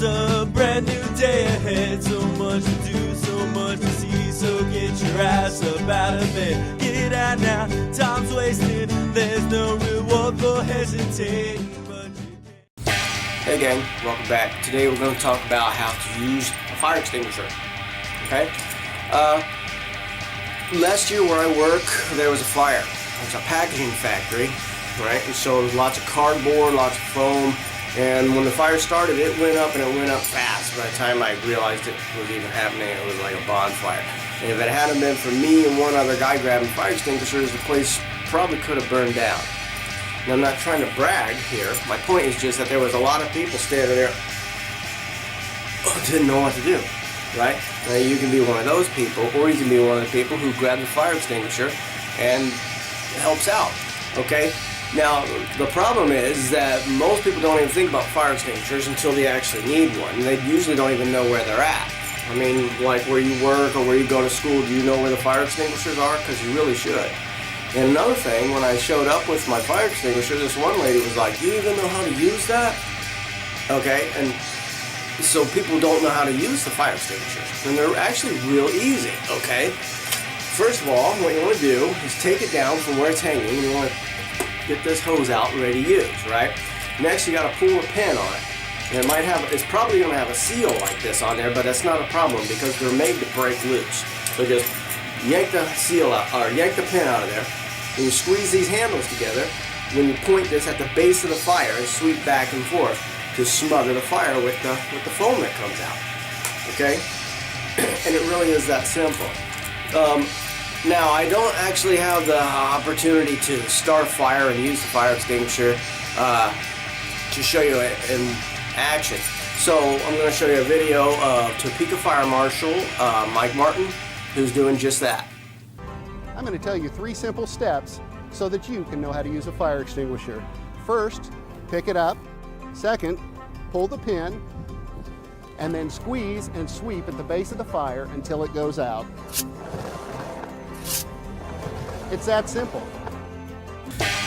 There's a brand new day ahead, so much to do, so much to see, so get your ass up out of bed. Get out now, time's wasted, there's no reward for hesitating. Hey gang, welcome back. Today we're going to talk about how to use a fire extinguisher. Okay? Last year where I work, there was a fire. It was a packaging factory, right? And so there was lots of cardboard, lots of foam, and when the fire started, it went up and it went up fast. By the time I realized it was even happening, it was like a bonfire. And if it hadn't been for me and one other guy grabbing fire extinguishers, the place probably could have burned down. Now, I'm not trying to brag here. My point is just that there was a lot of people standing there who didn't know what to do, right? Now, you can be one of those people, or you can be one of the people who grabs a fire extinguisher and helps out, okay? Now, the problem is that most people don't even think about fire extinguishers until they actually need one. And they usually don't even know where they're at. I mean, like where you work or where you go to school, do you know where the fire extinguishers are? Because you really should. And another thing, when I showed up with my fire extinguisher, this one lady was like, "You even know how to use that?" Okay, and so people don't know how to use the fire extinguishers. And they're actually real easy, okay? First of all, what you want to do is take it down from where it's hanging, and you want to get this hose out and ready to use, right? Next, you got to pull a pin on it. And it might have, it's probably going to have a seal like this on there, but that's not a problem because they're made to break loose. So just yank the seal out, or yank the pin out of there. And you squeeze these handles together when you point this at the base of the fire and sweep back and forth to smother the fire with the foam that comes out. Okay? And it really is that simple. Now, I don't actually have the opportunity to start a fire and use the fire extinguisher to show you it in action. So I'm going to show you a video of Topeka Fire Marshal Mike Martin, who's doing just that. I'm going to tell you 3 simple steps so that you can know how to use a fire extinguisher. First, pick it up. Second, pull the pin. And then squeeze and sweep at the base of the fire until it goes out. It's that simple.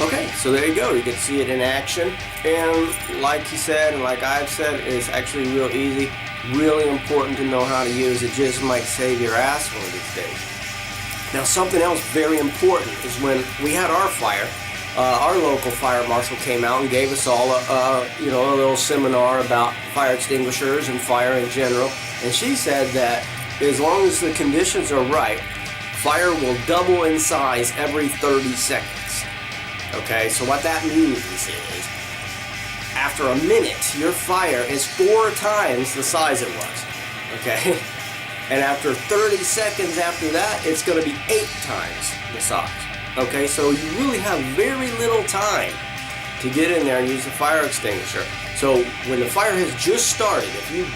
Okay, so there you go. You can see it in action. And like he said, and like I've said, it's actually real easy. Really important to know how to use it. Just might save your ass one of these days. Now, something else very important is when we had our fire, our local fire marshal came out and gave us all a little seminar about fire extinguishers and fire in general. And she said that as long as the conditions are right, fire will double in size every 30 seconds. Okay, so what that means is after a minute, your fire is 4 times the size it was. Okay? And after 30 seconds after that, it's going to be 8 times the size. Okay, so you really have very little time to get in there and use the fire extinguisher. So when the fire has just started, if you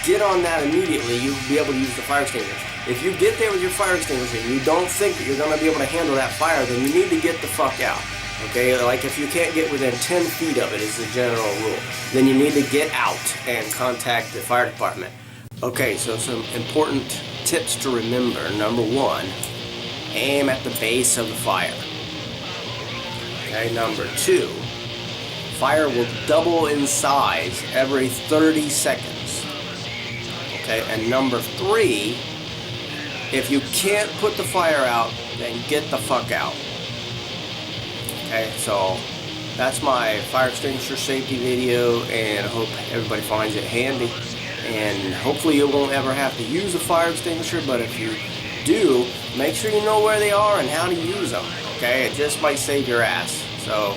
get on that immediately, you'll be able to use the fire extinguisher. If you get there with your fire extinguisher and you don't think that you're going to be able to handle that fire, then you need to get the fuck out. Okay, like if you can't get within 10 feet of it is the general rule, then you need to get out and contact the fire department. Okay, so some important tips to remember. Number 1, aim at the base of the fire. Okay, number 2, fire will double in size every 30 seconds. Okay, and number 3, if you can't put the fire out, then get the fuck out. Okay, so that's my fire extinguisher safety video, and I hope everybody finds it handy. And hopefully you won't ever have to use a fire extinguisher, but if you do, make sure you know where they are and how to use them. Okay, it just might save your ass. So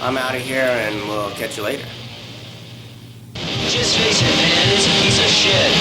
I'm out of here, and we'll catch you later. Just face it, man, it's a piece of shit.